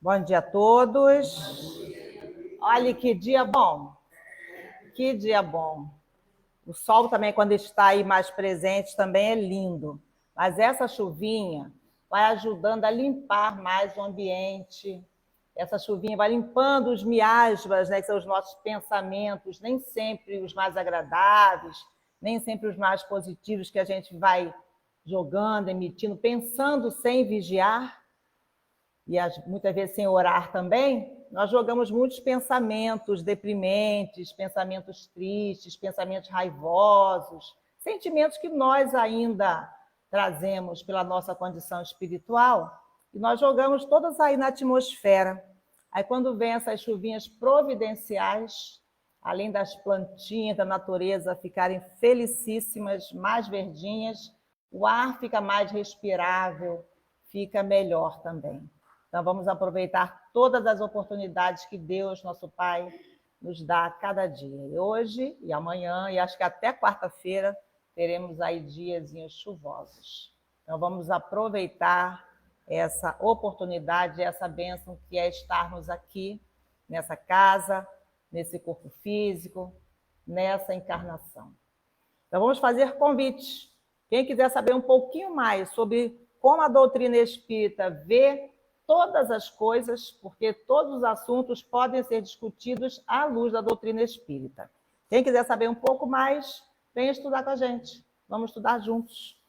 Bom dia a todos. Olha que dia bom. Que dia bom. O sol também, quando está aí mais presente, também é lindo. Mas essa chuvinha vai ajudando a limpar mais o ambiente. Essa chuvinha vai limpando os miasmas, né, que são os nossos pensamentos, nem sempre os mais agradáveis, nem sempre os mais positivos que a gente vai jogando, emitindo, pensando sem vigiar. E muitas vezes sem orar também, nós jogamos muitos pensamentos deprimentes, pensamentos tristes, pensamentos raivosos, sentimentos que nós ainda trazemos pela nossa condição espiritual, e nós jogamos todas aí na atmosfera. Aí quando vem essas chuvinhas providenciais, além das plantinhas da natureza ficarem felicíssimas, mais verdinhas, o ar fica mais respirável, fica melhor também. Então, vamos aproveitar todas as oportunidades que Deus, nosso Pai, nos dá a cada dia. E hoje e amanhã, e acho que até quarta-feira, teremos aí diazinhos chuvosos. Então, vamos aproveitar essa oportunidade, essa bênção que é estarmos aqui, nessa casa, nesse corpo físico, nessa encarnação. Então, vamos fazer convites. Quem quiser saber um pouquinho mais sobre como a doutrina espírita vê todas as coisas, porque todos os assuntos podem ser discutidos à luz da doutrina espírita. Quem quiser saber um pouco mais, venha estudar com a gente. Vamos estudar juntos.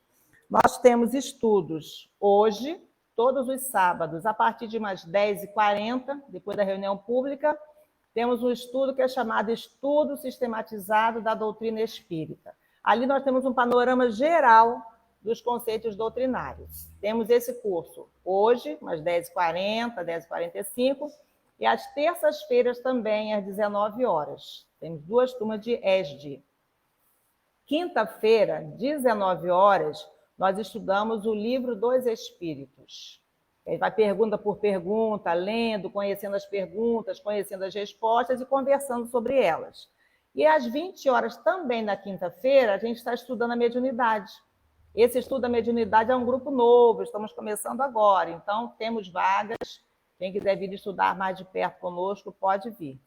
Nós temos estudos hoje, todos os sábados, a partir de umas 10h40, depois da reunião pública, temos um estudo que é chamado Estudo Sistematizado da Doutrina Espírita. Ali nós temos um panorama geral dos conceitos doutrinários. Temos esse curso hoje, às 10h40, 10h45, e às terças-feiras também, às 19 horas. Temos 2 turmas de ESD. Quinta-feira, 19 horas, nós estudamos o Livro dos Espíritos. Ele vai pergunta por pergunta, lendo, conhecendo as perguntas, conhecendo as respostas e conversando sobre elas. E às 20 horas também na quinta-feira, a gente está estudando a mediunidade. Esse estudo da mediunidade é um grupo novo, estamos começando agora, então temos vagas. Quem quiser vir estudar mais de perto conosco, pode vir.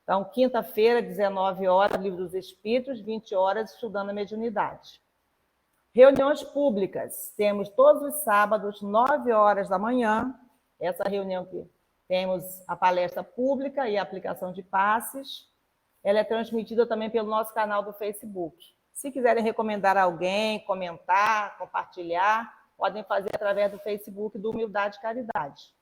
Então, quinta-feira, 19 horas, Livro dos Espíritos, 20 horas, estudando a mediunidade. Reuniões públicas, temos todos os sábados, 9 horas da manhã, essa reunião que temos a palestra pública e a aplicação de passes. Ela é transmitida também pelo nosso canal do Facebook. Se quiserem recomendar a alguém, comentar, compartilhar, podem fazer através do Facebook do Humildade e Caridade.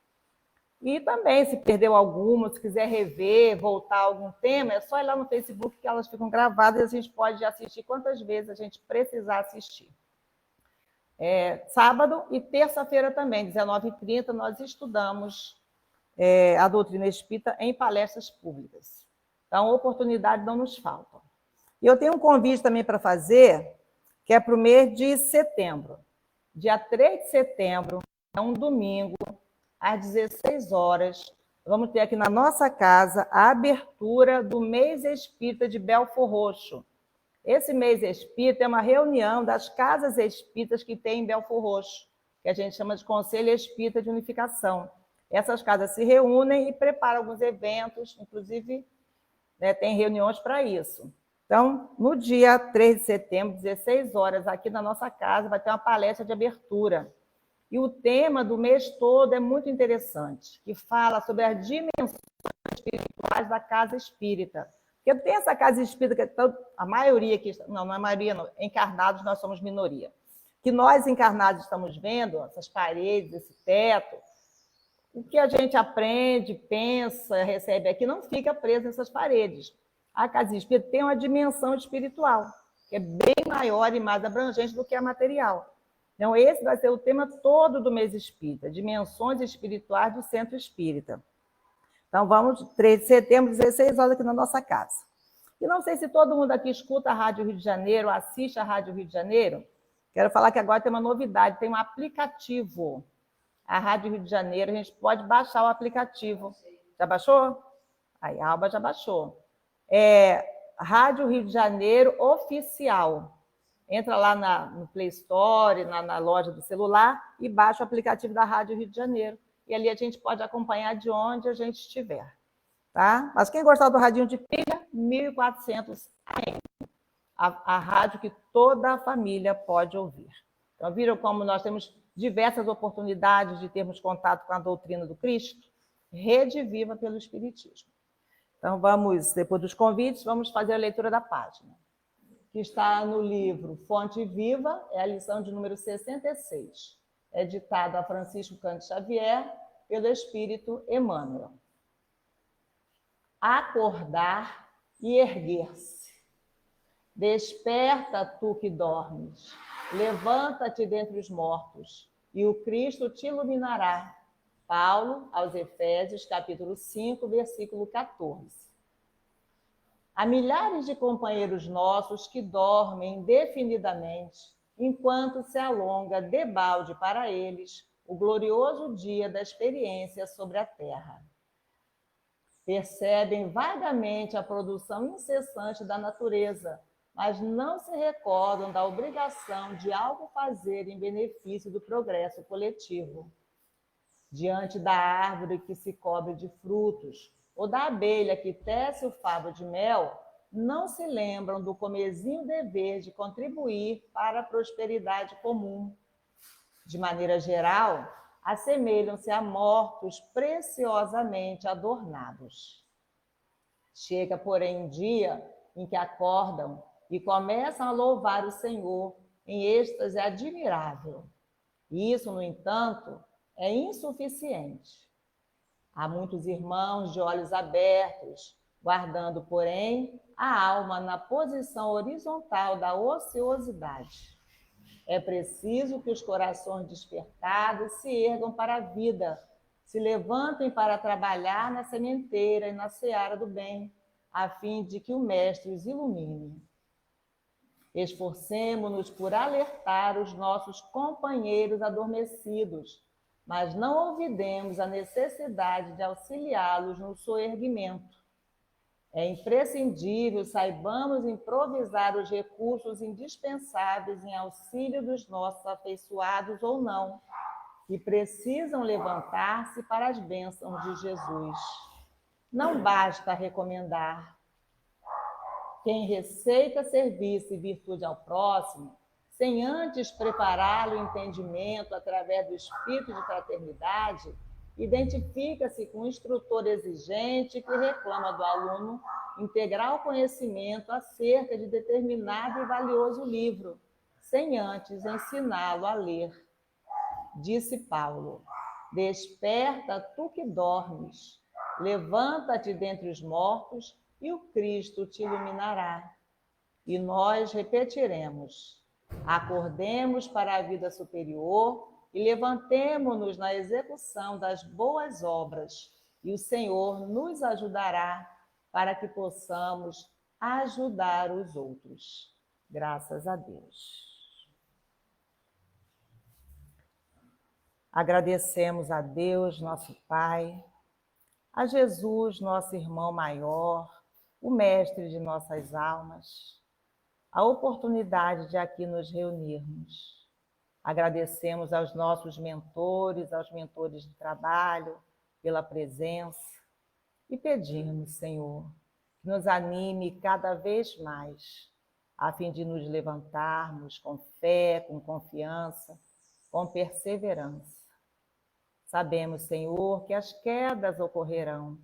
E também, se perdeu alguma, se quiser rever, voltar a algum tema, é só ir lá no Facebook que elas ficam gravadas e a gente pode assistir quantas vezes a gente precisar assistir. Sábado e terça-feira também, 19h30, nós estudamos a doutrina espírita em palestras públicas. Então, oportunidade não nos falta. E eu tenho um convite também para fazer, que é para o mês de setembro. Dia 3 de setembro, é um domingo, às 16 horas, vamos ter aqui na nossa casa a abertura do Mês Espírita de Belfor Roxo. Esse Mês Espírita é uma reunião das casas espíritas que tem em Belfor Roxo, que a gente chama de Conselho Espírita de Unificação. Essas casas se reúnem e preparam alguns eventos, inclusive tem reuniões para isso. Então, no dia 3 de setembro, 16 horas, aqui na nossa casa, vai ter uma palestra de abertura. E o tema do mês todo é muito interessante, que fala sobre as dimensões espirituais da casa espírita. Porque tem essa casa espírita, que a maioria, não é a maioria, não, encarnados nós somos minoria. Que nós encarnados estamos vendo, essas paredes, esse teto, o que a gente aprende, pensa, recebe aqui, não fica preso nessas paredes. A casa espírita tem uma dimensão espiritual, que é bem maior e mais abrangente do que a material. Então, esse vai ser o tema todo do mês espírita, dimensões espirituais do centro espírita. Então, vamos, 3 de setembro, 16 horas aqui na nossa casa. E não sei se todo mundo aqui escuta a Rádio Rio de Janeiro, assiste a Rádio Rio de Janeiro. Quero falar que agora tem uma novidade, tem um aplicativo. A Rádio Rio de Janeiro, a gente pode baixar o aplicativo. Já baixou? Aí, a Alba já baixou. Rádio Rio de Janeiro Oficial. Entra lá no Play Store, na loja do celular, e baixa o aplicativo da Rádio Rio de Janeiro. E ali a gente pode acompanhar de onde a gente estiver. Tá? Mas quem gostar do radinho de pilha, 1.400 AM. A rádio que toda a família pode ouvir. Então, viram como nós temos diversas oportunidades de termos contato com a doutrina do Cristo? Rede Viva pelo Espiritismo. Então, vamos, depois dos convites, vamos fazer a leitura da página, que está no livro Fonte Viva, é a lição de número 66, editada a Francisco Cândido Xavier, pelo Espírito Emmanuel. Acordar e erguer-se. Desperta, tu que dormes, levanta-te dentre os mortos, e o Cristo te iluminará. Paulo, aos Efésios, capítulo 5, versículo 14. Há milhares de companheiros nossos que dormem indefinidamente, enquanto se alonga debalde para eles o glorioso dia da experiência sobre a terra. Percebem vagamente a produção incessante da natureza, mas não se recordam da obrigação de algo fazer em benefício do progresso coletivo. Diante da árvore que se cobre de frutos, ou da abelha que tece o favo de mel, não se lembram do comezinho dever de contribuir para a prosperidade comum. De maneira geral, assemelham-se a mortos preciosamente adornados. Chega, porém, um dia em que acordam e começam a louvar o Senhor em êxtase admirável. Isso, no entanto, é insuficiente. Há muitos irmãos de olhos abertos, guardando, porém, a alma na posição horizontal da ociosidade. É preciso que os corações despertados se ergam para a vida, se levantem para trabalhar na sementeira e na seara do bem, a fim de que o Mestre os ilumine. Esforcemo-nos por alertar os nossos companheiros adormecidos, mas não olvidemos a necessidade de auxiliá-los no soerguimento. É imprescindível saibamos improvisar os recursos indispensáveis em auxílio dos nossos afeiçoados ou não, que precisam levantar-se para as bênçãos de Jesus. Não basta recomendar. Quem receita serviço e virtude ao próximo, sem antes prepará-lo o entendimento através do espírito de fraternidade, identifica-se com um instrutor exigente que reclama do aluno integrar o conhecimento acerca de determinado e valioso livro, sem antes ensiná-lo a ler. Disse Paulo: desperta, tu que dormes, levanta-te dentre os mortos e o Cristo te iluminará. E nós repetiremos: acordemos para a vida superior e levantemo-nos na execução das boas obras, e o Senhor nos ajudará para que possamos ajudar os outros. Graças a Deus. Agradecemos a Deus, nosso Pai, a Jesus, nosso irmão maior, o mestre de nossas almas, a oportunidade de aqui nos reunirmos. Agradecemos aos nossos mentores, aos mentores de trabalho, pela presença e pedimos, Senhor, que nos anime cada vez mais, a fim de nos levantarmos com fé, com confiança, com perseverança. Sabemos, Senhor, que as quedas ocorrerão,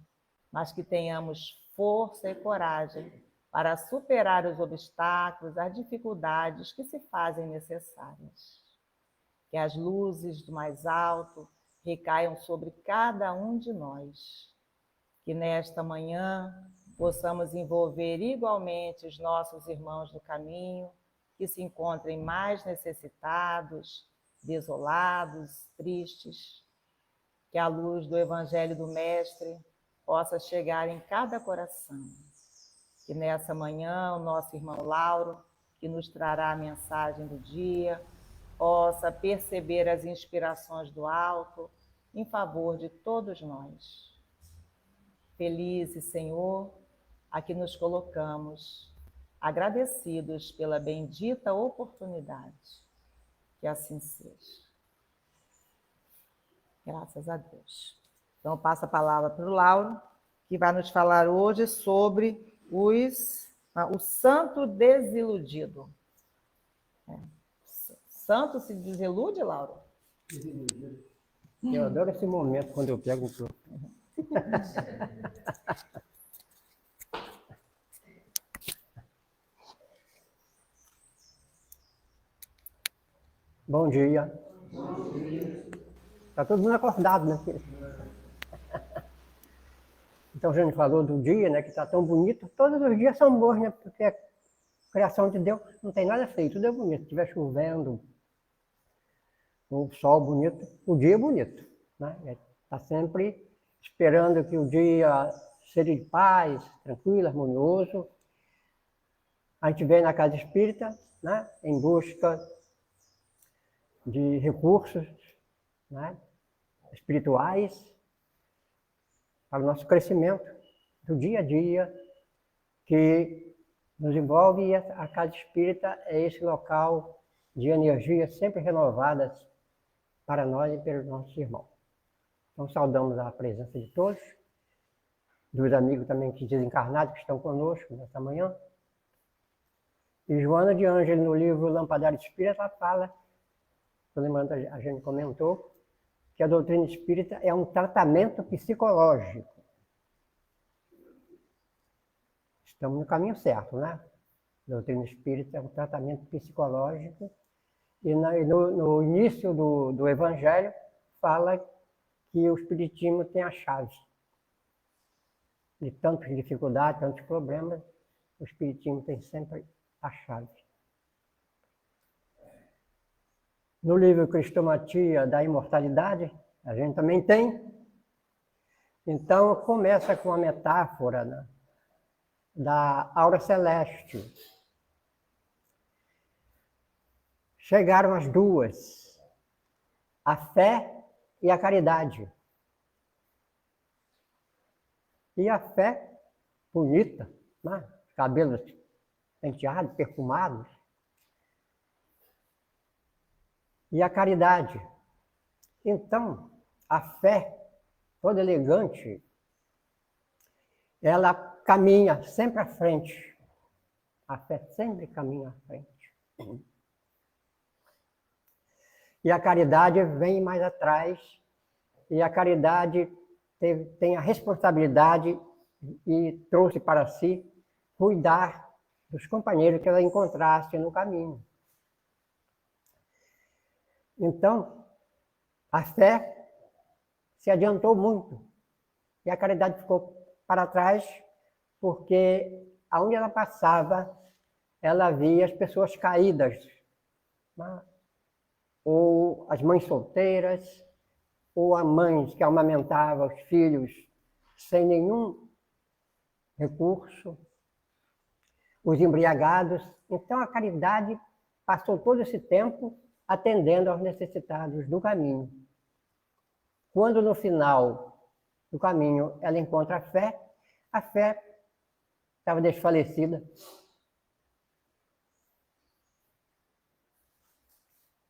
mas que tenhamos força e coragem para superar os obstáculos, as dificuldades que se fazem necessárias. Que as luzes do mais alto recaiam sobre cada um de nós. Que nesta manhã possamos envolver igualmente os nossos irmãos do caminho, que se encontrem mais necessitados, desolados, tristes. Que a luz do Evangelho do Mestre possa chegar em cada coração. Que nessa manhã o nosso irmão Lauro, que nos trará a mensagem do dia, possa perceber as inspirações do alto em favor de todos nós. Felizes, Senhor, aqui nos colocamos, agradecidos pela bendita oportunidade. Que assim seja. Graças a Deus. Então, eu passo a palavra para o Lauro, que vai nos falar hoje sobre o santo desiludido. Santo se desilude, Lauro? Eu adoro esse momento quando eu pego o troco. Bom dia. Está todo mundo acordado, né? Então, a gente falou do dia, né? Que está tão bonito. Todos os dias são bons, né? Porque a criação de Deus não tem nada feio, tudo é bonito. Se estiver chovendo, o sol bonito, o dia é bonito, né? Está sempre esperando que o dia seja de paz, tranquilo, harmonioso. A gente vem na casa espírita, né? Em busca de recursos, né? Espirituais para o nosso crescimento do dia a dia que nos envolve, e a casa espírita é esse local de energias sempre renovadas para nós e pelos nossos irmãos. Então saudamos a presença de todos, dos amigos também que desencarnados que estão conosco nesta manhã. E Joana de Ângeles, no livro Lampadário Espírita, ela fala, lembrando, a gente comentou, que a doutrina espírita é um tratamento psicológico. Estamos no caminho certo, né? A doutrina espírita é um tratamento psicológico. E no início do Evangelho, fala que o Espiritismo tem a chave. De tantas dificuldades, tantos problemas, o Espiritismo tem sempre a chave. No livro Cristomatia da Imortalidade, a gente também tem. Então, começa com a metáfora, né, da aura celeste. Chegaram as duas, a fé e a caridade. E a fé, bonita, né? Cabelos penteados, perfumados. E a caridade. Então, a fé, toda elegante, ela caminha sempre à frente. A fé sempre caminha à frente. E a caridade vem mais atrás, e a caridade tem a responsabilidade e trouxe para si cuidar dos companheiros que ela encontrasse no caminho. Então, a fé se adiantou muito e a caridade ficou para trás, porque aonde ela passava, ela via as pessoas caídas, né? Ou as mães solteiras, ou a mãe que amamentava os filhos sem nenhum recurso, os embriagados. Então a caridade passou todo esse tempo atendendo aos necessitados do caminho. Quando no final do caminho ela encontra a fé estava desfalecida.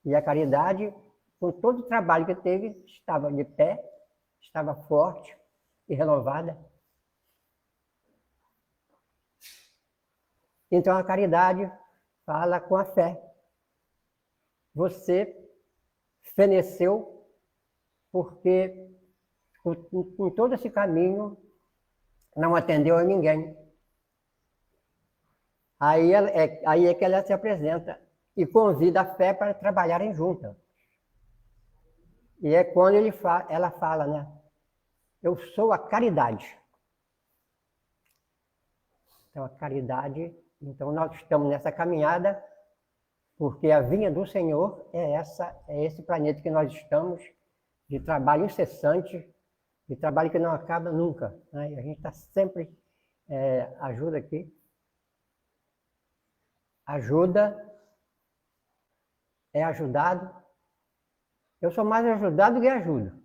E a caridade, com todo o trabalho que teve, estava de pé, estava forte e renovada. Então a caridade fala com a fé. Você feneceu porque em todo esse caminho não atendeu a ninguém. Aí é que ela se apresenta e convida a fé para trabalharem juntas. E é quando ela fala, né? Eu sou a caridade. Então, a caridade... Então, nós estamos nessa caminhada, porque a vinha do Senhor é esse planeta que nós estamos, de trabalho incessante, de trabalho que não acaba nunca, né? E a gente está sempre... ajuda aqui. Ajuda... é ajudado. Eu sou mais ajudado do que ajudo.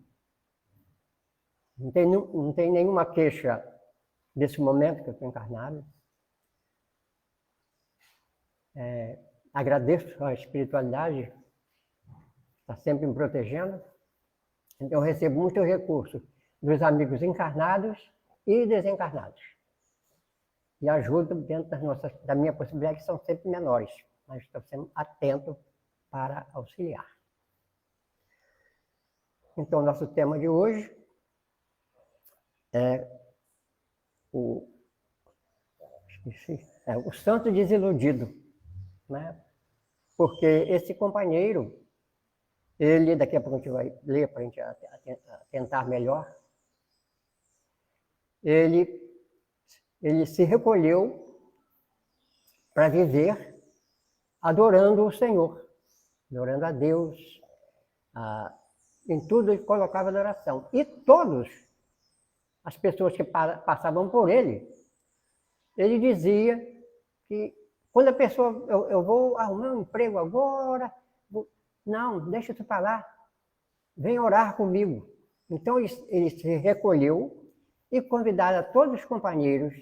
Não tem nenhuma queixa desse momento que eu estou encarnado. Agradeço a espiritualidade, está sempre me protegendo. Então, eu recebo muitos recursos dos amigos encarnados e desencarnados. E ajudo dentro da minha possibilidade, que são sempre menores. Mas estou sempre atento para auxiliar. Então, nosso tema de hoje é o santo desiludido, né? Porque esse companheiro, ele, daqui a pouco a gente vai ler para a gente tentar melhor, ele se recolheu para viver adorando o Senhor, adorando a Deus, em tudo ele colocava adoração. E todas as pessoas que passavam por ele dizia que quando a pessoa, eu vou arrumar um emprego agora, não, deixa tu para lá, vem orar comigo. Então ele se recolheu e convidaram a todos os companheiros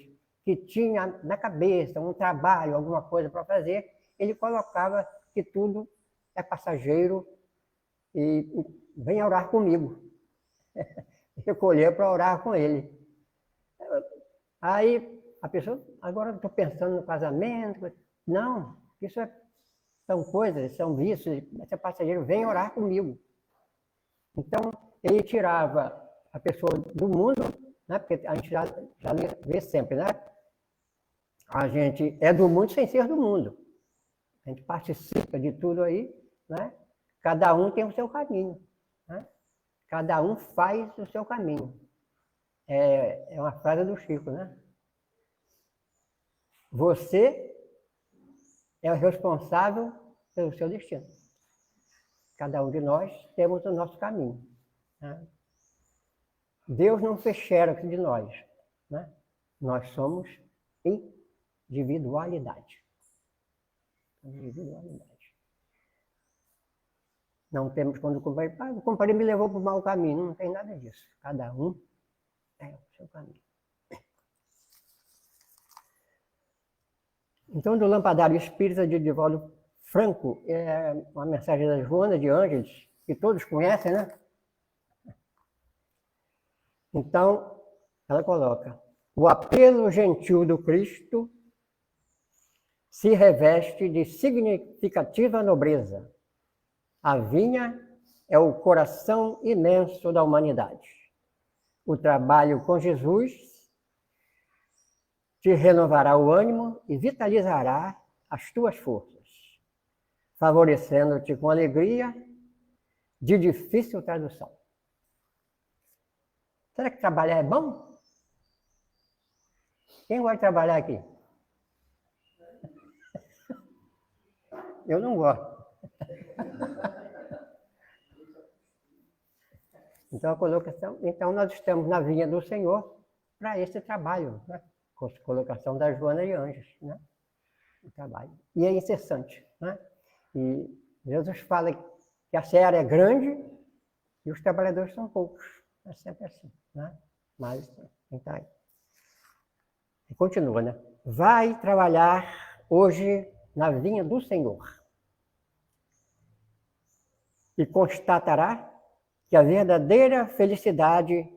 que tinham na cabeça um trabalho, alguma coisa para fazer, ele colocava que tudo é passageiro e vem orar comigo. Recolheu para orar com ele. Aí a pessoa, agora estou pensando no casamento. Não, isso são coisas, são vícios, esse passageiro vem orar comigo. Então, ele tirava a pessoa do mundo, né? Porque a gente já vê sempre, né? A gente é do mundo sem ser do mundo. A gente participa de tudo aí, né? Cada um tem o seu caminho, né? Cada um faz o seu caminho. É uma frase do Chico, né? Você é o responsável pelo seu destino. Cada um de nós temos o nosso caminho, né? Deus não fez xerox de nós, né? Nós somos individualidade. Individualidade. Não temos quando o companheiro me levou para o mau caminho, não tem nada disso. Cada um é o seu caminho. Então, do Lampadário Espírita de Divaldo Franco, é uma mensagem da Joana de Ângeles, que todos conhecem, né? Então, ela coloca: o apelo gentil do Cristo se reveste de significativa nobreza. A vinha é o coração imenso da humanidade. O trabalho com Jesus te renovará o ânimo e vitalizará as tuas forças, favorecendo-te com alegria de difícil tradução. Será que trabalhar é bom? Quem gosta de trabalhar aqui? Eu não gosto. Então, a colocação, então nós estamos na vinha do Senhor para esse trabalho, né? Com a colocação da Joana de Ângeles, né? O trabalho. E é incessante, né? E Jesus fala que a seara é grande e os trabalhadores são poucos. É sempre assim, né? Mas, então, e continua, né? Vai trabalhar hoje na vinha do Senhor e constatará que a verdadeira felicidade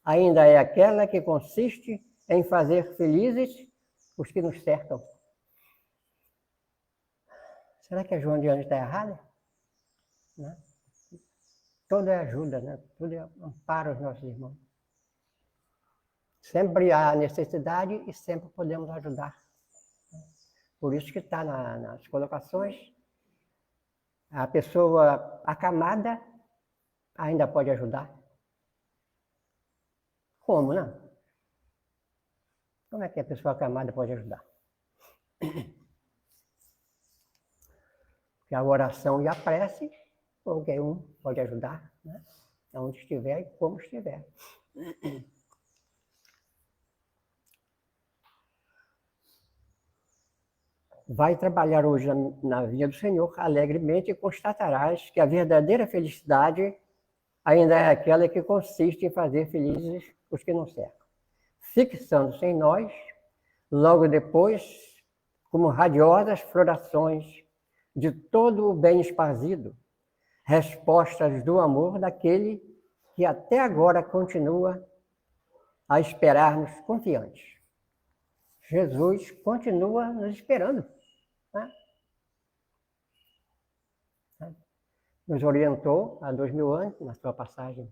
ainda é aquela que consiste em fazer felizes os que nos cercam. Será que a Joana de Ângeles está errada? Né? Tudo é ajuda, né? Tudo é amparo aos nossos irmãos. Sempre há necessidade e sempre podemos ajudar. Por isso que está nas colocações, a pessoa acamada ainda pode ajudar. Como, né? Como é que a pessoa acamada pode ajudar? Porque a oração e a prece, qualquer um pode ajudar, né? Onde estiver e como estiver. Vai trabalhar hoje na vinha do Senhor alegremente e constatarás que a verdadeira felicidade ainda é aquela que consiste em fazer felizes os que nos cercam, fixando-se em nós, logo depois, como radiosas florações de todo o bem esparzido, respostas do amor daquele que até agora continua a esperar-nos confiantes. Jesus continua nos esperando, né? Nos orientou há 2000 anos na sua passagem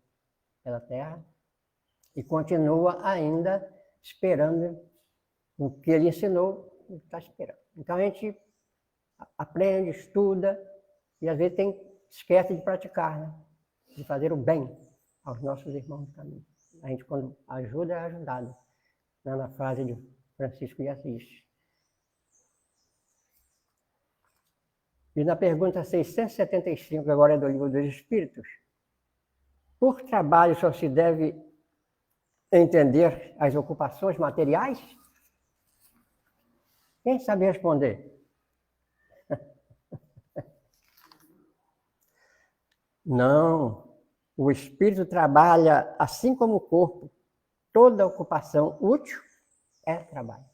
pela Terra e continua ainda esperando o que ele ensinou, ele está esperando. Então a gente aprende, estuda e às vezes esquece de praticar, né? De fazer o bem aos nossos irmãos do caminho. A gente, quando ajuda, é ajudado, né? Na frase de Francisco de Assis. E na pergunta 675, agora é do Livro dos Espíritos, por trabalho só se deve entender as ocupações materiais? Quem sabe responder? Não. O espírito trabalha assim como o corpo. Toda ocupação útil é trabalho.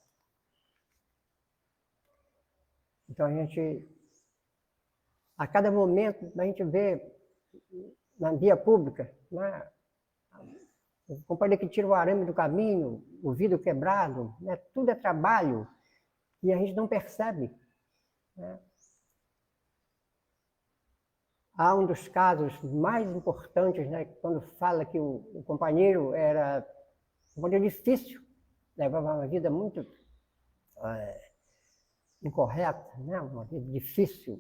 Então a gente, a cada momento, a gente vê na via pública, né, o companheiro que tira o arame do caminho, o vidro quebrado, né, tudo é trabalho e a gente não percebe, né? Há um dos casos mais importantes, né, quando fala que o companheiro era um companheiro difícil, levava uma vida muito incorreta, né, uma vida difícil,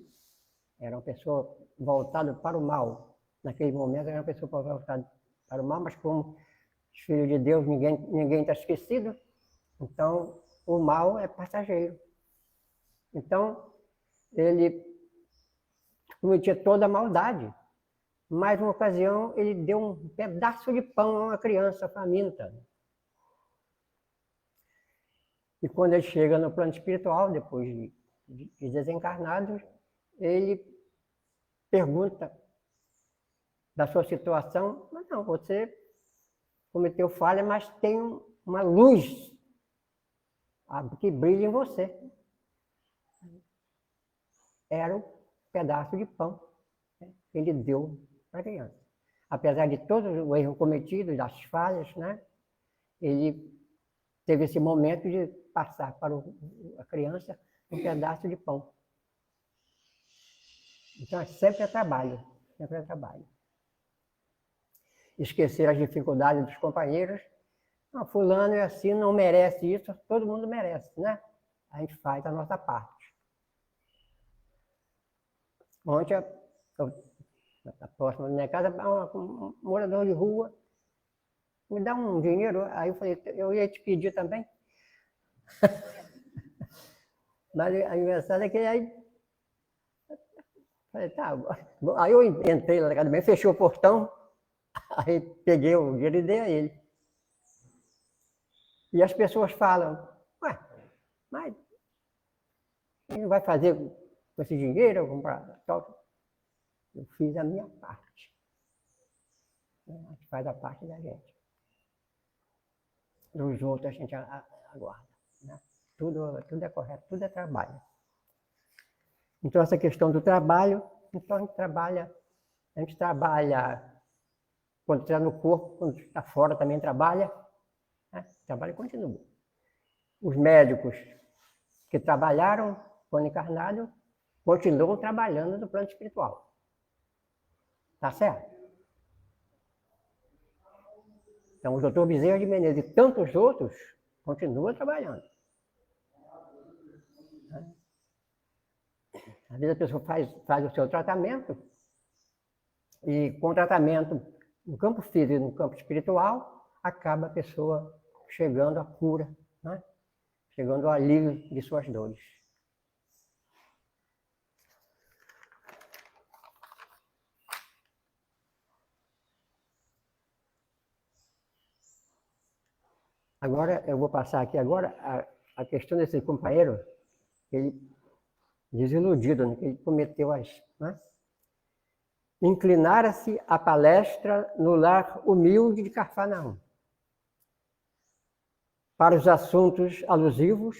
era uma pessoa voltada para o mal. Naquele momento era uma pessoa voltada para o mal, mas como os filhos de Deus, ninguém está esquecido, então o mal é passageiro. Então, ele cometia toda a maldade. Mais uma ocasião, ele deu um pedaço de pão a uma criança faminta. E quando ele chega no plano espiritual, depois de desencarnado, ele pergunta da sua situação, mas não, você cometeu falha, mas tem uma luz que brilha em você. Era um pedaço de pão que ele deu para a criança. Apesar de todo o erro cometido, das falhas, né, ele teve esse momento de passar para a criança um pedaço de pão. Então, sempre é trabalho, sempre é trabalho. Esquecer as dificuldades dos companheiros. Não, fulano é assim, não merece isso, todo mundo merece, né? A gente faz a nossa parte. Ontem, na próxima da minha casa, um morador de rua me dá um dinheiro, aí eu falei, eu ia te pedir também. Mas a engraçado é que aí, falei, tá, aí eu entrei lá na casa do fechei o portão, aí peguei o dinheiro e dei a ele. E as pessoas falam, ué, mas ele vai fazer com esse dinheiro, comprar tal. Eu fiz a minha parte. A gente faz a parte da gente. Dos outros a gente aguarda, né? Tudo é correto, tudo é trabalho. Então essa questão do trabalho, então a gente trabalha quando está no corpo, quando está fora também trabalha, né? O trabalho continua. Os médicos que trabalharam quando encarnados continuam trabalhando no plano espiritual. Tá certo? Então, o doutor Bezerra de Menezes e tantos outros continuam trabalhando. Às vezes a pessoa faz o seu tratamento e com o tratamento no campo físico e no campo espiritual, acaba a pessoa chegando à cura, né? Chegando ao alívio de suas dores. Agora, eu vou passar aqui agora a questão desse companheiro, ele desiludido, né, que ele cometeu né, inclinara-se à palestra no lar humilde de Cafarnaum. Para os assuntos alusivos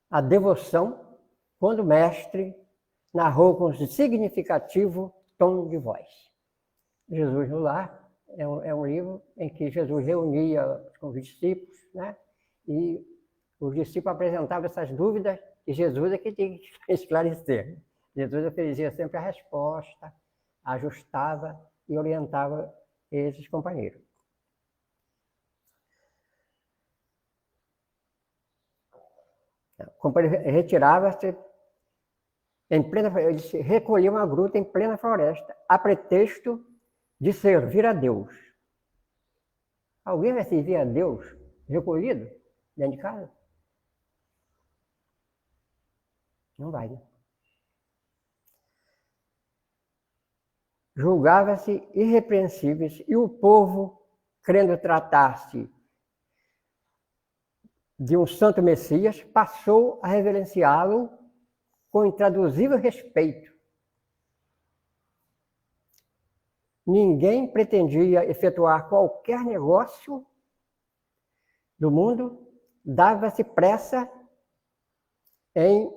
à devoção, quando o mestre narrou com significativo tom de voz. Jesus no Lar é um livro em que Jesus reunia com os discípulos, né? E os discípulos apresentavam essas dúvidas e Jesus é que tinha que esclarecer. Jesus oferecia sempre a resposta, ajustava e orientava esses companheiros. Retirava-se eles recolhiam a gruta em plena floresta, a pretexto de servir a Deus. Alguém vai servir a Deus recolhido dentro de casa? Não vai, né? Julgava-se irrepreensíveis e o povo, crendo tratar-se de um santo Messias, passou a reverenciá-lo com intraduzível respeito. Ninguém pretendia efetuar qualquer negócio do mundo, dava-se pressa em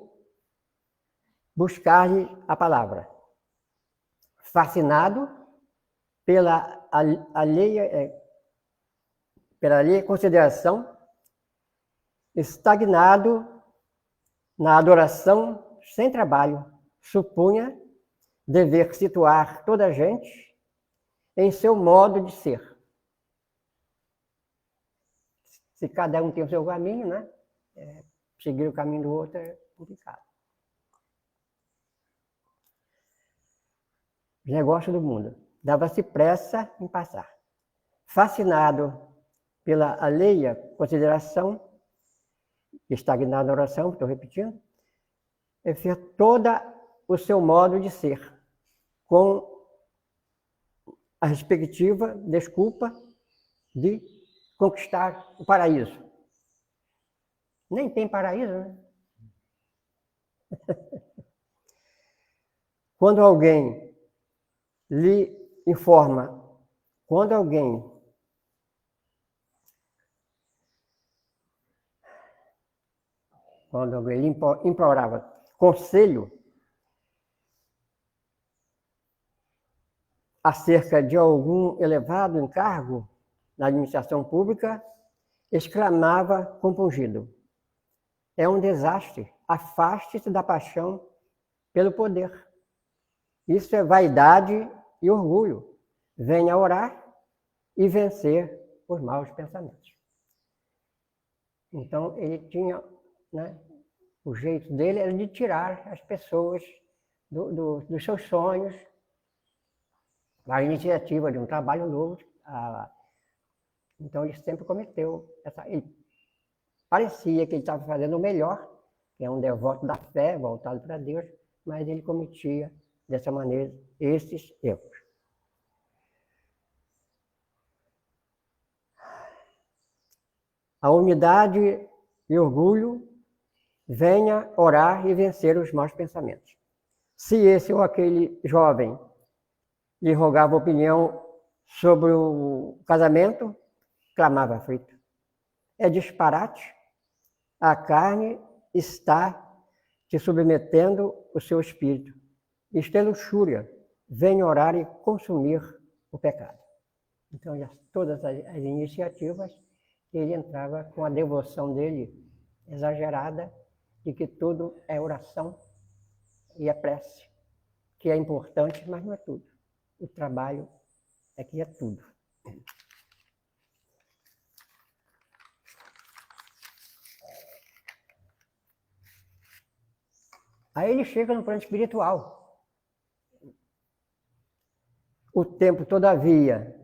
buscar-lhe a palavra. Fascinado pela alheia consideração, estagnado na adoração sem trabalho, supunha dever situar toda a gente em seu modo de ser. Se cada um tem o seu caminho, né? Seguir o caminho do outro é complicado. Os negócios do mundo. Dava-se pressa em passar. Fascinado pela alheia consideração, estagnado na oração, estou repetindo, fez todo o seu modo de ser, com a respectiva desculpa de conquistar o paraíso. Nem tem paraíso, né? Quando alguém lhe informa, quando alguém lhe implorava conselho acerca de algum elevado encargo na administração pública, exclamava compungido: é um desastre, afaste-se da paixão pelo poder. Isso é vaidade e orgulho. Venha orar e vencer os maus pensamentos. Então, ele tinha, né, o jeito dele era de tirar as pessoas dos seus sonhos, da iniciativa de um trabalho novo. Então, ele sempre cometeu ele parecia que ele estava fazendo o melhor, que é um devoto da fé, voltado para Deus, mas ele cometia, dessa maneira, esses erros. A humildade e orgulho, venha orar e vencer os maus pensamentos. Se esse ou aquele jovem lhe rogava opinião sobre o casamento, clamava aflito: é disparate, a carne está te submetendo o seu espírito. Isto é luxúria, venha orar e consumir o pecado. Então, todas as iniciativas, ele entrava com a devoção dele exagerada, de que tudo é oração e é prece, que é importante, mas não é tudo. O trabalho é que é tudo. Aí ele chega no plano espiritual. O tempo, todavia,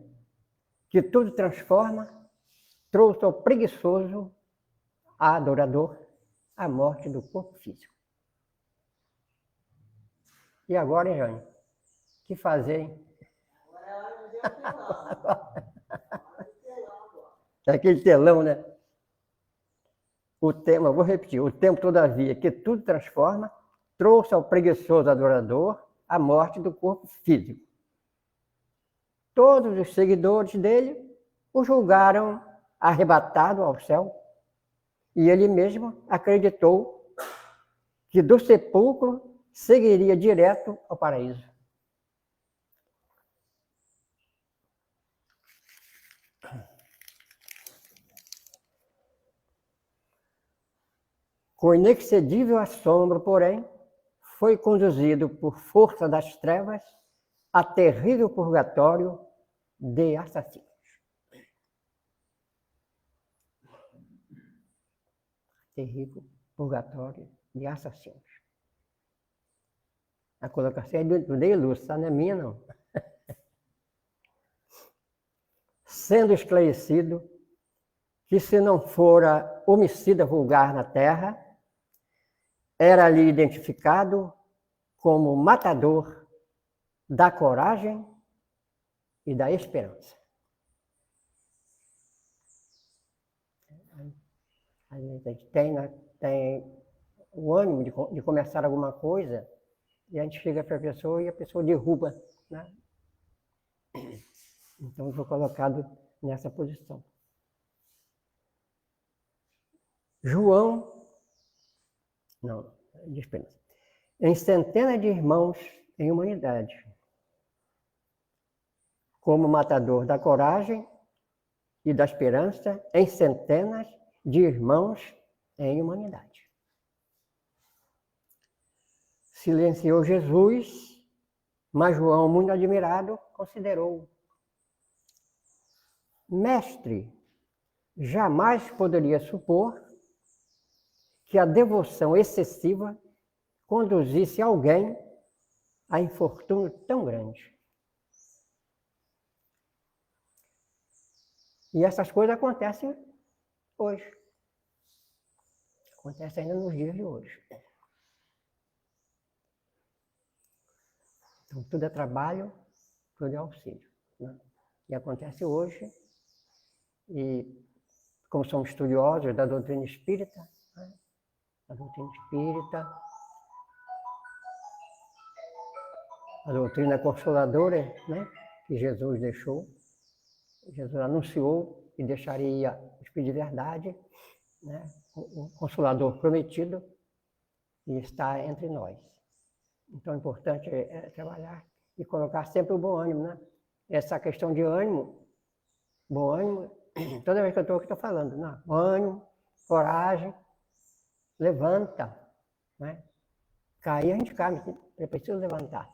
que tudo transforma, trouxe ao preguiçoso, a adorador, a morte do corpo físico. E agora, hein, Jane? O que fazer, hein? Agora é hora de ver o telão. É aquele telão, né? O tempo, vou repetir, o tempo, todavia, que tudo transforma, trouxe ao preguiçoso adorador a morte do corpo físico. Todos os seguidores dele o julgaram arrebatado ao céu, e ele mesmo acreditou que do sepulcro seguiria direto ao paraíso. Com inexcedível assombro, porém, foi conduzido por força das trevas a terrível purgatório de assassinos. Terrível purgatório de assassinos. A colocação é do Deilus, não é minha, não. Sendo esclarecido que, se não fora homicida vulgar na terra, era ali identificado como matador da coragem e da esperança. A gente tem o ânimo de começar alguma coisa, e a gente chega para a pessoa e a pessoa derruba, né? Então, eu sou colocado nessa posição. João, não, de esperança. Em centenas de irmãos em humanidade, como matador da coragem e da esperança, em centenas de irmãos em humanidade. Silenciou Jesus, mas João, muito admirado, considerou: mestre, jamais poderia supor que a devoção excessiva conduzisse alguém a infortúnio tão grande. E essas coisas acontecem hoje. Acontecem ainda nos dias de hoje. Então, tudo é trabalho, tudo é auxílio, né? E acontece hoje, e como somos estudiosos da doutrina espírita, né? A doutrina espírita, a doutrina consoladora, né? Que Jesus deixou. Jesus anunciou que deixaria o Espírito de verdade, né? O Consolador prometido, e está entre nós. Então, o importante é trabalhar e colocar sempre o bom ânimo, né? Essa questão de ânimo, bom ânimo, toda vez que eu estou aqui, estou falando, né? Ânimo, coragem, levanta, né? Cair, a gente cai, mas é preciso levantar.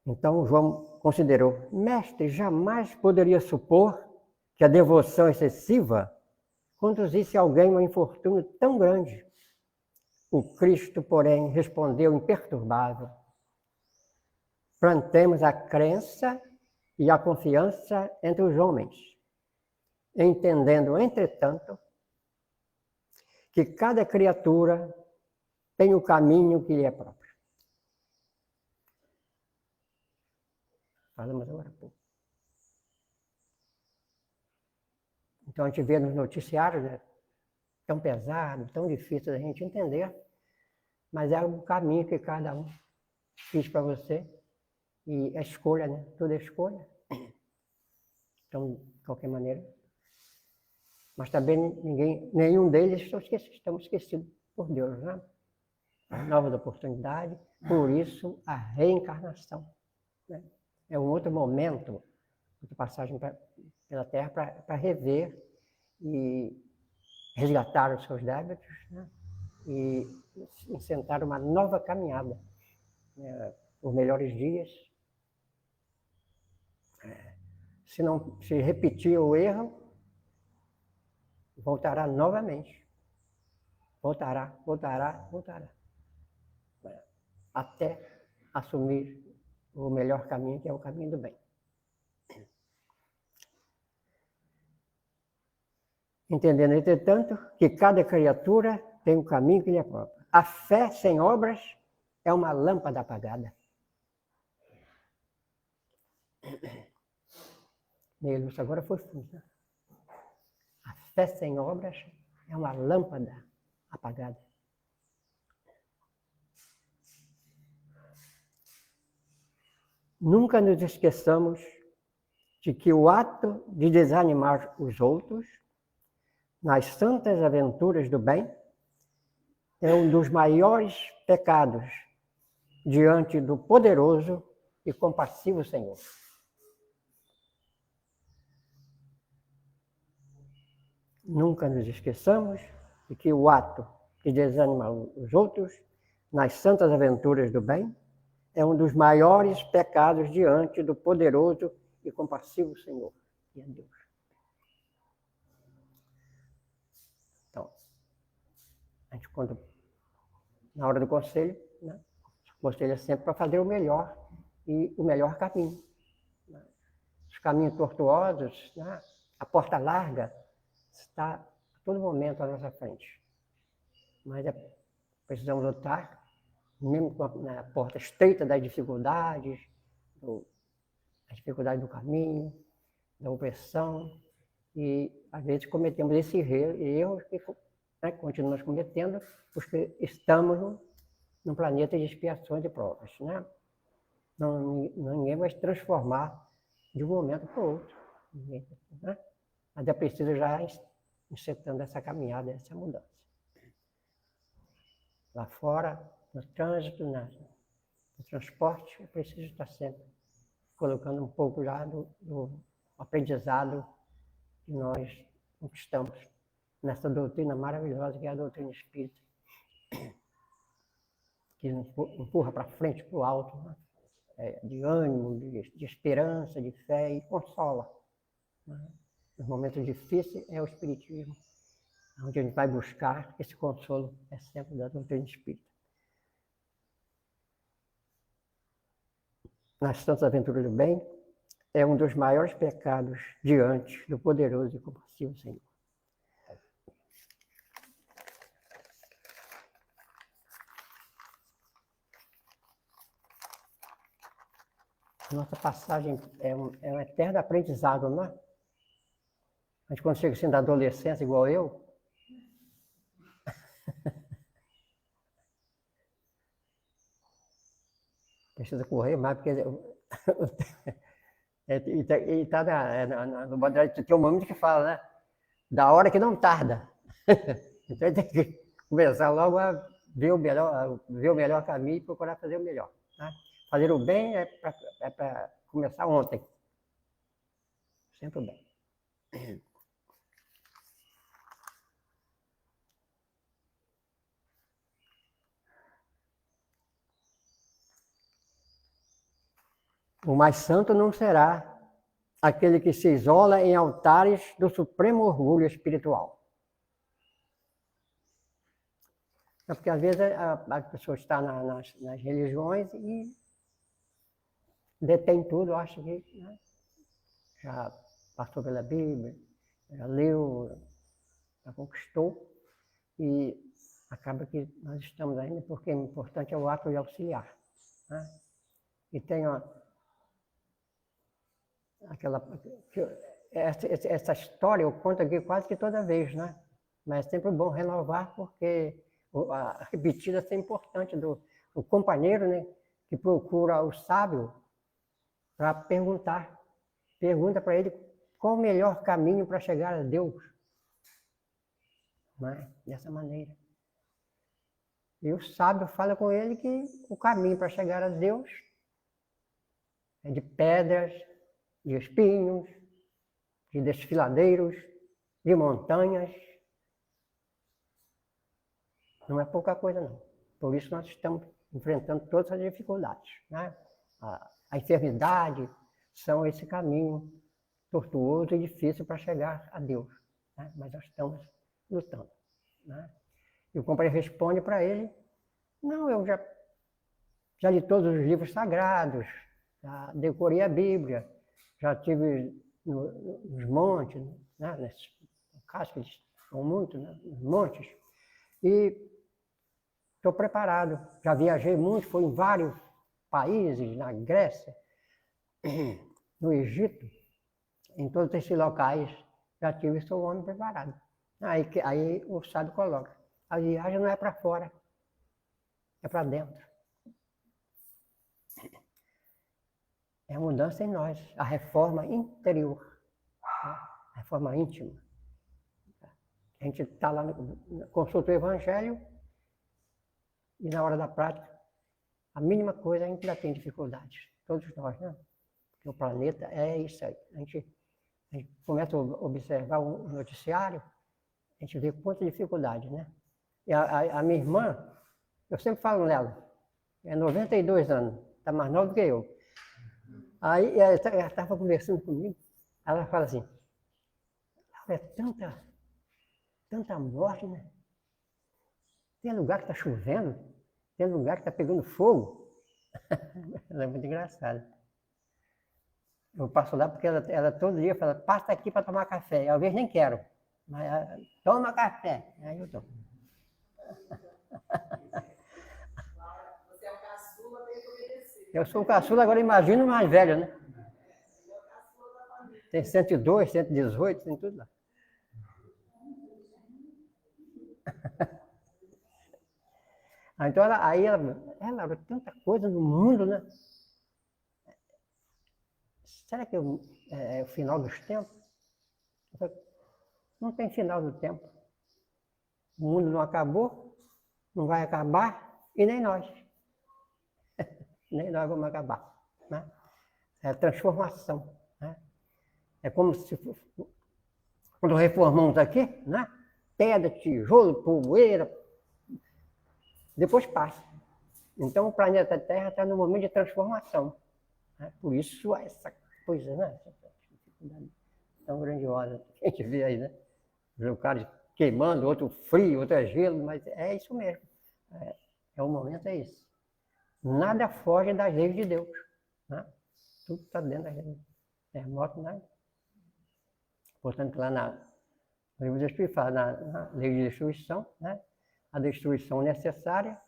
Então, João considerou: mestre, jamais poderia supor que a devoção excessiva conduzisse alguém a um infortúnio tão grande. O Cristo, porém, respondeu imperturbável: plantemos a crença e a confiança entre os homens, entendendo, entretanto, que cada criatura tem o caminho que lhe é próprio. Falamos agora há pouco. Então, a gente vê nos noticiários, né, tão pesado, tão difícil da gente entender, mas é o caminho que cada um fez para você, e é escolha, né? Tudo é escolha. Então, de qualquer maneira. Mas também nenhum deles estão esquecidos por Deus, né? Novas oportunidades, por isso a reencarnação, né? É um outro momento, outra passagem pela Terra para rever e resgatar os seus débitos, né? E sentar uma nova caminhada, né? Por melhores dias. Se não se repetir o erro, voltará novamente. Voltará. Até assumir o melhor caminho, que é o caminho do bem. Entendendo, entretanto, que cada criatura tem um caminho que lhe é próprio. A fé sem obras é uma lâmpada apagada. Meio luz agora foi fundo, né? A fé sem obras É uma lâmpada apagada. Nunca nos esqueçamos de que o ato de desanimar os outros nas santas aventuras do bem é um dos maiores pecados diante do poderoso e compassivo Senhor. Nunca nos esqueçamos de que o ato de desanimar os outros nas santas aventuras do bem é um dos maiores pecados diante do poderoso e compassivo Senhor, que é Deus. Então, a gente, quando, na hora do conselho, né, o conselho é sempre para fazer o melhor e o melhor caminho. Né? Os caminhos tortuosos, né, a porta larga está a todo momento à nossa frente. Mas precisamos lutar, mesmo na porta estreita das dificuldades, a dificuldade do caminho, da opressão, e às vezes cometemos esse erro que, né, continuamos cometendo, porque estamos num planeta de expiações e provas. Né? Ninguém vai se transformar de um momento para o outro. Né? Mas é preciso já encetando essa caminhada, essa mudança. Lá fora, no trânsito, no transporte, é preciso estar sempre colocando um pouco já do aprendizado que nós conquistamos nessa doutrina maravilhosa que é a doutrina espírita, que empurra para frente, para o alto, né? De ânimo, de esperança, de fé e consola. Né? Nos momentos difíceis é o espiritismo, onde a gente vai buscar esse consolo, é sempre da doutrina espírita. Nas santas aventuras do bem, é um dos maiores pecados diante do poderoso e compassivo Senhor. Nossa passagem é um eterno aprendizado, não é? A gente, quando chega assim da adolescência, igual eu, precisa correr mais, porque no Bandeirantes tem um momento que fala, né? Da hora que não tarda. Então tem que começar logo a ver o melhor caminho e procurar fazer o melhor. Né? Fazer o bem é para começar ontem. Sempre o bem. O mais santo não será aquele que se isola em altares do supremo orgulho espiritual. É porque às vezes a pessoa está nas religiões e detém tudo, acha que, né, já passou pela Bíblia, já leu, já conquistou, e acaba que nós estamos ainda, porque o importante é o ato de auxiliar. Né? E tem essa história eu conto aqui quase que toda vez, né? Mas é sempre bom renovar, porque a repetida é importante do companheiro, né, que procura o sábio para pergunta para ele qual o melhor caminho para chegar a Deus. Né? Dessa maneira. E o sábio fala com ele que o caminho para chegar a Deus é de pedras, de espinhos, de desfiladeiros, de montanhas. Não é pouca coisa, não. Por isso nós estamos enfrentando todas as dificuldades. Né? A enfermidade são esse caminho tortuoso e difícil para chegar a Deus. Né? Mas nós estamos lutando. Né? E o companheiro responde para ele: não, eu já li todos os livros sagrados, já decorei a Bíblia, já estive nos montes, né? Nesses casos que eles são muito, né? Nos montes, e estou preparado. Já viajei muito, fui em vários países, na Grécia, no Egito, em todos esses locais, já tive, sou um homem preparado. Aí o sábio coloca, a viagem não é para fora, é para dentro. É a mudança em nós, a reforma interior, né? A reforma íntima. A gente está lá, consulta o Evangelho, e na hora da prática, a mínima coisa a gente ainda tem dificuldades. Todos nós, né? Porque o planeta é isso aí. A gente começa a observar o noticiário, a gente vê quanta dificuldade, né? E a minha irmã, eu sempre falo nela, é 92 anos, está mais nova do que eu. Aí ela estava conversando comigo, ela fala assim, é tanta morte, né? Tem lugar que está chovendo, tem lugar que está pegando fogo. Ela é muito engraçada. Eu passo lá porque ela todo dia fala, passa aqui para tomar café. Eu, às vezes nem quero, mas ela, toma café. Aí eu tomo. Você é o caçula, tem que obedecer. Eu sou o caçula, agora imagina o mais velho, né? Tem 102, 118, tem tudo lá. Então ela tanta coisa no mundo, né? Será que é o final dos tempos? Não tem final do tempo. O mundo não acabou, não vai acabar, e nem nós. Nem nós vamos acabar. Né? É a transformação. Né? É como se, quando reformamos aqui, né? Pedra, tijolo, poeira, depois passa. Então o planeta Terra está no momento de transformação. Né? Por isso essa coisa, né? Essa dificuldade tão grandiosa que a gente vê aí, né? O cara queimando, outro frio, outro é gelo, mas é isso mesmo. O momento é isso. Nada foge das leis de Deus. Né? Tudo está dentro das leis. Terremoto, nada. Portanto, lá no livro do Espírito fala na lei de destruição, né? A destruição necessária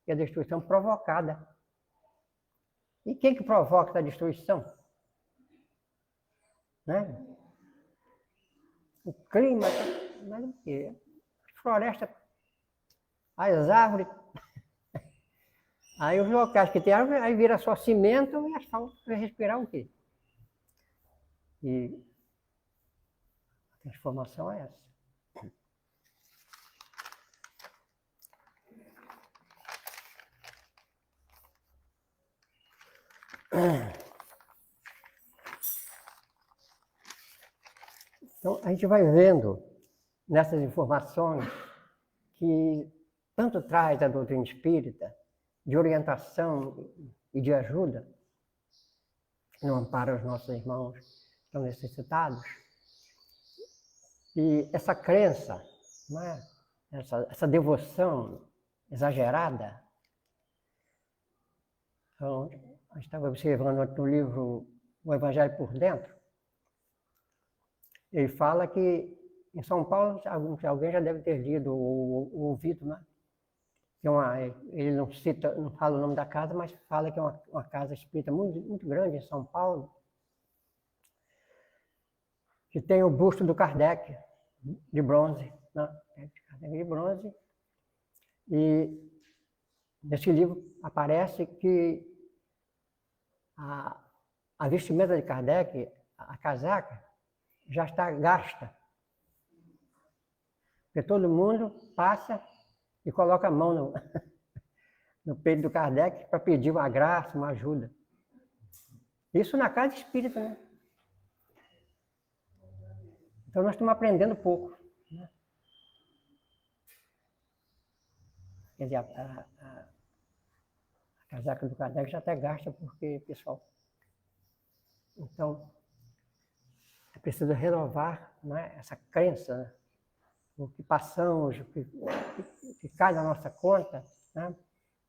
e a destruição provocada. E quem que provoca a destruição? Né? O clima, mas o quê? As florestas, as árvores. Aí os locais que tem árvore, aí vira só cimento e asfalto. Vai respirar o quê? E a transformação é essa. Então, a gente vai vendo nessas informações que tanto traz a doutrina espírita de orientação e de ajuda no amparo aos nossos irmãos que estão necessitados. E essa crença, né? essa devoção exagerada. Então, a gente estava observando no livro O Evangelho por Dentro, ele fala que em São Paulo, alguém já deve ter lido ou ouvido, né? Ele não cita, não fala o nome da casa, mas fala que é uma casa espírita muito, muito grande em São Paulo, que tem o busto do Kardec, de bronze, né? Kardec de bronze. E nesse livro aparece que a vestimenta de Kardec, a casaca, já está gasta. Porque todo mundo passa e coloca a mão no peito do Kardec para pedir uma graça, uma ajuda. Isso na casa espírita, né? Então nós estamos aprendendo pouco. Né? Quer dizer, a casaca do Kardec já está gasta porque, pessoal... Então, é preciso renovar, né, essa crença, né? O que passamos, o que cai na nossa conta, né?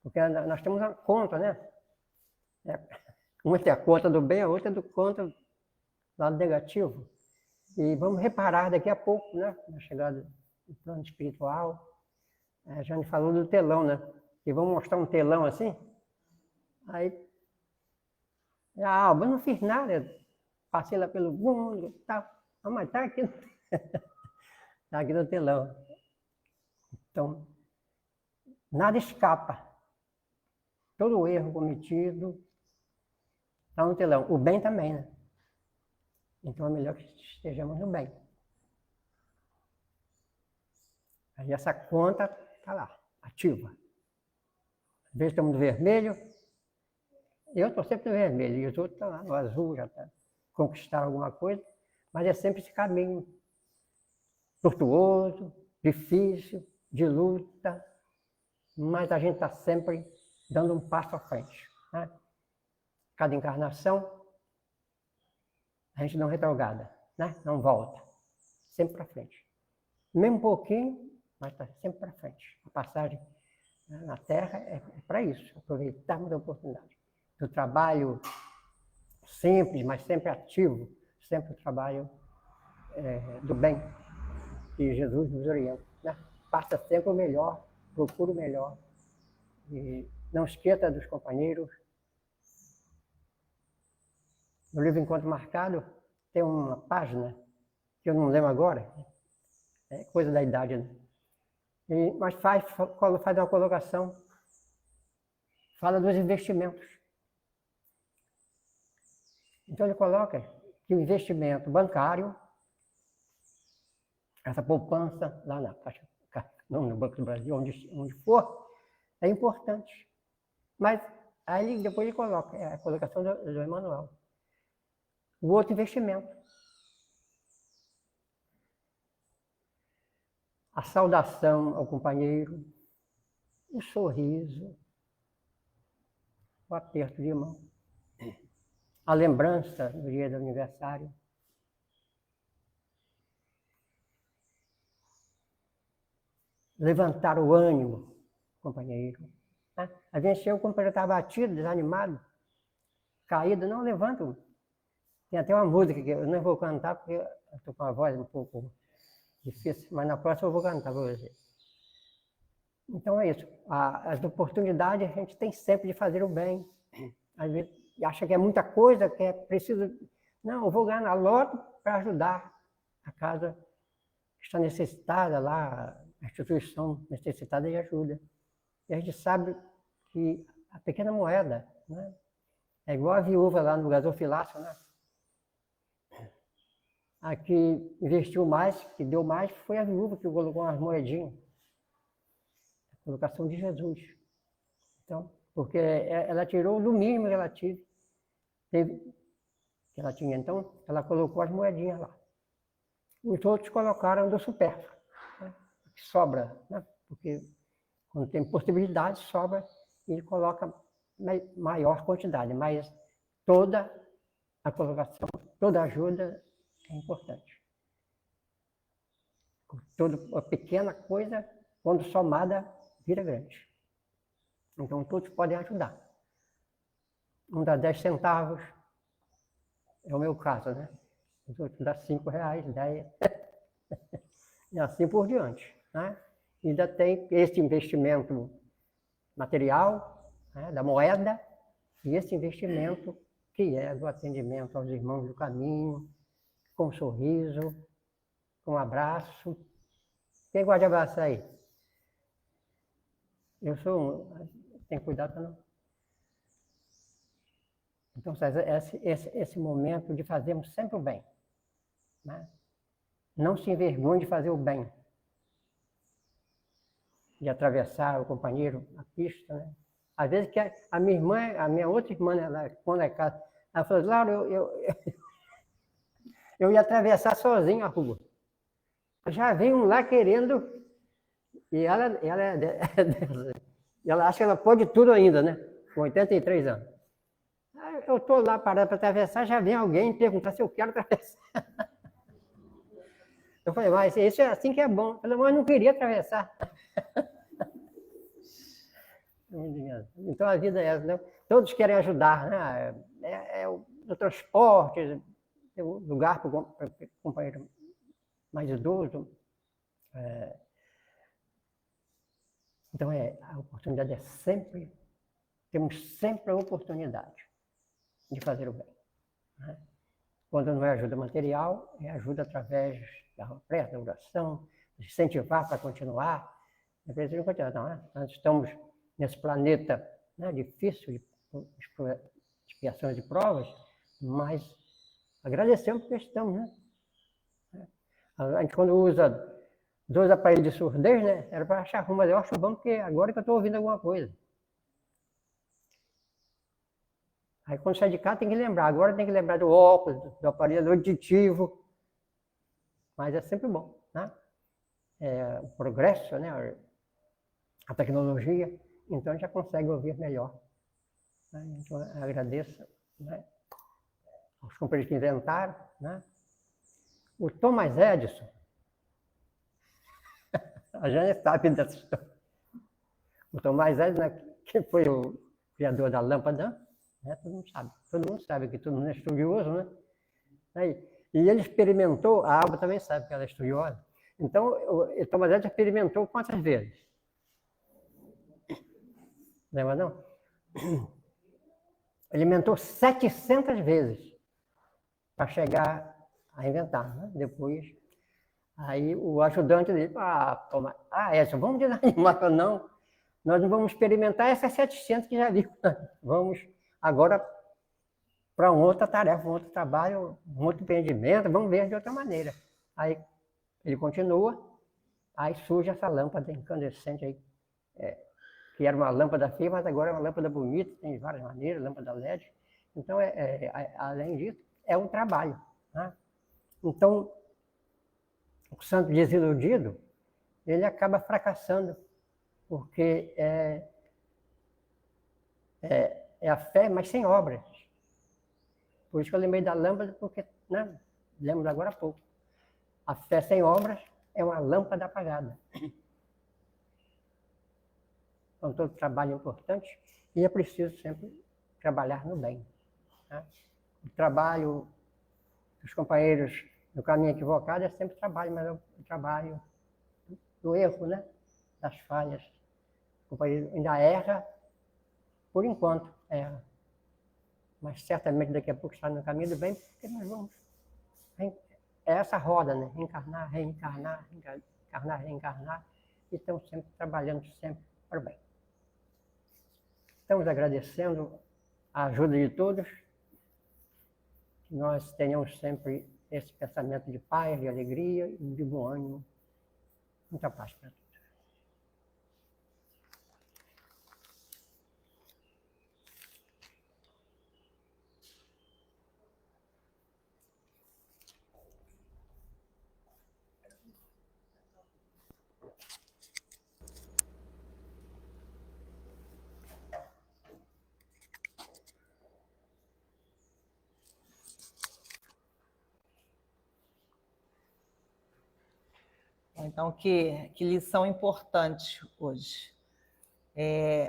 Porque nós temos uma conta, né? Uma é a conta do bem, a outra é do conta do lado negativo. E vamos reparar daqui a pouco, né? Na chegada do plano espiritual. A Jane falou do telão, né? E vamos mostrar um telão assim. Aí, eu não fiz nada, passei lá pelo mundo e tal. Mas tá aqui. está aqui no telão. Então, nada escapa. Todo o erro cometido está no telão. O bem também, né? Então é melhor que estejamos no bem. Aí essa conta está lá, ativa. Às vezes estamos no vermelho, eu estou sempre no vermelho, e os outros estão lá no azul, já tá, conquistaram alguma coisa, mas é sempre esse caminho tortuoso, difícil, de luta, mas a gente está sempre dando um passo à frente. Né? Cada encarnação, a gente não retrograda, né? Não volta, sempre para frente. Mesmo um pouquinho, mas está sempre para frente. A passagem na Terra é para isso, aproveitarmos a oportunidade. Do trabalho simples, mas sempre ativo, sempre o trabalho do bem, que Jesus nos orienta. Né? Faça sempre o melhor, procure o melhor. E não esqueça dos companheiros. No livro Encontro Marcado, tem uma página, que eu não lembro agora, é coisa da idade, né? Mas faz uma colocação, fala dos investimentos. Então ele coloca que o investimento bancário, essa poupança lá no Banco do Brasil, onde for, é importante. Mas aí depois ele coloca, é a colocação do Emmanuel. O outro investimento. A saudação ao companheiro, o sorriso, o aperto de mão, a lembrança do dia do aniversário. Levantar o ânimo, companheiro. Né? Às vezes chega o companheiro está batido, desanimado, caído, não levanta. Tem até uma música que eu não vou cantar porque eu estou com a voz um pouco difícil, mas na próxima eu vou cantar para você. Então é isso. As oportunidades a gente tem sempre de fazer o bem. Às vezes acha que é muita coisa, que é preciso... Não, eu vou ganhar na loto para ajudar a casa que está necessitada lá, a instituição necessitada de ajuda. E a gente sabe que a pequena moeda, né, é igual a viúva lá no gasofilácio, né? A que investiu mais, que deu mais, foi a viúva que colocou umas moedinhas. A colocação de Jesus. Então, porque ela tirou do mínimo que ela tinha. Então, ela colocou as moedinhas lá. Os outros colocaram do supérfluo, né? Que sobra, né? Porque quando tem possibilidade, sobra, e ele coloca maior quantidade, mas toda a colocação, toda a ajuda é importante. Toda uma pequena coisa, quando somada, vira grande. Então, todos podem ajudar. Um dá 10 centavos, é o meu caso, né? Os outros dão 5 reais, 10, e assim por diante. Né? E ainda tem esse investimento material, né, da moeda, e esse investimento que é do atendimento aos irmãos do caminho, com um sorriso, com um abraço. Quem gosta de abraçar aí? Eu sou um, tem cuidado para não. Então, esse momento de fazermos sempre o bem. Né? Não se envergonhe de fazer o bem. De atravessar o companheiro a pista. Né? Às vezes que a minha irmã, a minha outra irmã, quando é casa, ela falou, Laura, eu ia atravessar sozinho a rua. Já vem um lá querendo, e ela acha que ela pode tudo ainda, né? Com 83 anos. Eu estou lá parado para atravessar, já vem alguém perguntar se eu quero atravessar. Eu falei, mas isso é assim que é bom. Eu falei, mas eu não queria atravessar. Então a vida é essa, né? Todos querem ajudar, né? No transporte, tem um lugar para o companheiro mais idoso. Então a oportunidade é sempre, temos sempre a oportunidade de fazer o bem. Né? Quando não é ajuda material, é ajuda através da prece, da oração, incentivar para continuar, é preciso continuar. Não, né? Nós estamos nesse planeta, né, difícil de expiações de provas, mas agradecemos porque estamos, né? A gente quando usa 2 aparelhos de surdez, né, era para achar ruim, mas eu acho bom porque agora que eu estou ouvindo alguma coisa. Aí quando sai de casa tem que lembrar, agora tem que lembrar do óculos, do aparelho auditivo, mas é sempre bom, né? O progresso, né, a tecnologia, então a gente já consegue ouvir melhor. Né? Então eu agradeço, né, aos companheiros que inventaram, né? O Thomas Edison, a gente sabe dessa história. O Thomas Edison, né, que foi o criador da lâmpada, né, todo mundo sabe que todo mundo é estudioso, né? E ele experimentou, a Alba também sabe que ela é estudiosa, então o Thomas Edison experimentou quantas vezes? Lembra não? Ele inventou 700 vezes para chegar a inventar, né? Depois, aí o ajudante dele, Edson, vamos desanimar, não, nós não vamos experimentar essas 700 que já viu, vamos agora para uma outra tarefa, um outro trabalho, um outro empreendimento, vamos ver de outra maneira. Aí ele continua, aí surge essa lâmpada incandescente aí, que era uma lâmpada feia, mas agora é uma lâmpada bonita, tem de várias maneiras, lâmpada LED. Então, além disso, é um trabalho. Né? Então, o santo desiludido, ele acaba fracassando, porque é a fé, mas sem obras. Por isso que eu lembrei da lâmpada, porque, né, lembro agora há pouco. A fé sem obras é uma lâmpada apagada. Então, todo trabalho é importante e é preciso sempre trabalhar no bem. Né? O trabalho dos companheiros no caminho equivocado é sempre trabalho, mas é o trabalho do erro, né? Das falhas. O companheiro ainda erra, por enquanto erra. Mas certamente daqui a pouco está no caminho do bem, porque nós vamos. É essa roda, né? Encarnar, reencarnar, encarnar, reencarnar. E estamos sempre trabalhando sempre para o bem. Estamos agradecendo a ajuda de todos. Que nós tenhamos sempre esse pensamento de paz, de alegria e de bom ânimo. Muita paz para todos. Então, que lição importante hoje.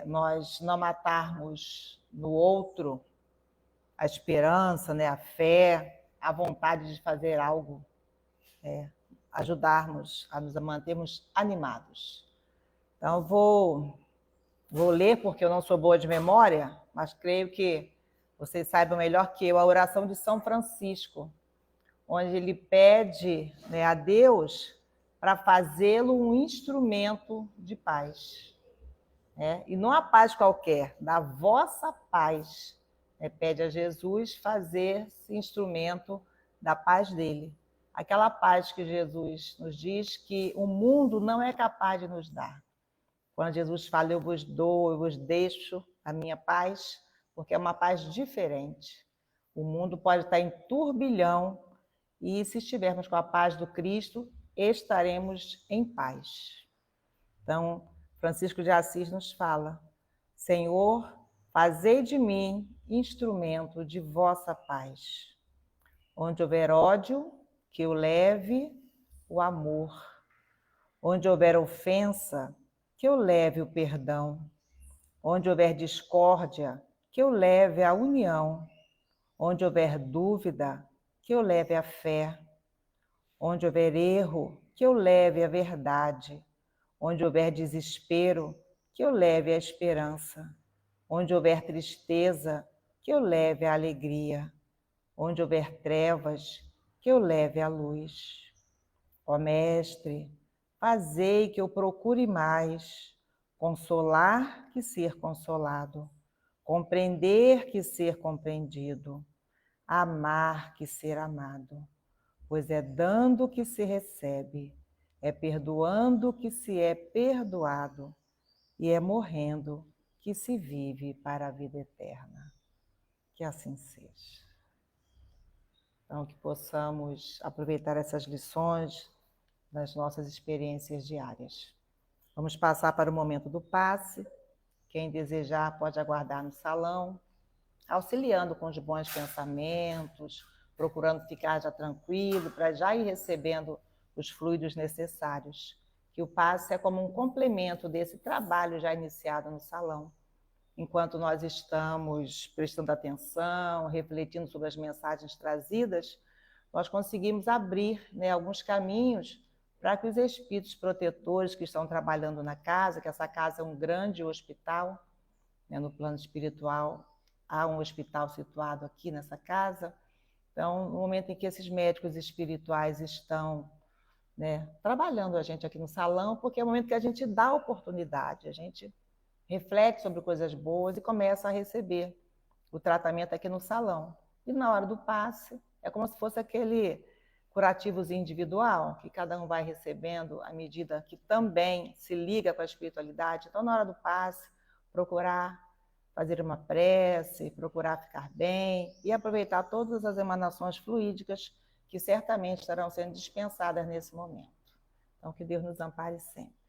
Nós não matarmos no outro a esperança, né, a fé, a vontade de fazer algo, ajudarmos a nos mantermos animados. Então, vou ler, porque eu não sou boa de memória, mas creio que vocês saibam melhor que eu a oração de São Francisco, onde ele pede, né, a Deus para fazê-lo um instrumento de paz. E não a paz qualquer, da vossa paz. Pede a Jesus fazer-se instrumento da paz dele. Aquela paz que Jesus nos diz que o mundo não é capaz de nos dar. Quando Jesus fala, eu vos dou, eu vos deixo a minha paz, porque é uma paz diferente. O mundo pode estar em turbilhão e se estivermos com a paz do Cristo, estaremos em paz. Então, Francisco de Assis nos fala: Senhor, fazei de mim instrumento de vossa paz. Onde houver ódio, que eu leve o amor. Onde houver ofensa, que eu leve o perdão. Onde houver discórdia, que eu leve a união. Onde houver dúvida, que eu leve a fé. Onde houver erro, que eu leve a verdade. Onde houver desespero, que eu leve a esperança. Onde houver tristeza, que eu leve a alegria. Onde houver trevas, que eu leve a luz. Ó Mestre, fazei que eu procure mais consolar que ser consolado, compreender que ser compreendido, amar que ser amado, pois é dando que se recebe, é perdoando que se é perdoado, e é morrendo que se vive para a vida eterna. Que assim seja. Então, que possamos aproveitar essas lições das nossas experiências diárias. Vamos passar para o momento do passe. Quem desejar pode aguardar no salão, auxiliando com os bons pensamentos, procurando ficar já tranquilo, para já ir recebendo os fluidos necessários. Que o passe é como um complemento desse trabalho já iniciado no salão. Enquanto nós estamos prestando atenção, refletindo sobre as mensagens trazidas, nós conseguimos abrir, né, alguns caminhos para que os espíritos protetores que estão trabalhando na casa, que essa casa é um grande hospital, né, no plano espiritual, há um hospital situado aqui nessa casa. Então, no momento em que esses médicos espirituais estão, né, trabalhando a gente aqui no salão, porque é o momento que a gente dá oportunidade, a gente reflete sobre coisas boas e começa a receber o tratamento aqui no salão. E na hora do passe, é como se fosse aquele curativozinho individual, que cada um vai recebendo à medida que também se liga com a espiritualidade. Então, na hora do passe, procurar fazer uma prece, procurar ficar bem e aproveitar todas as emanações fluídicas que certamente estarão sendo dispensadas nesse momento. Então, que Deus nos ampare sempre.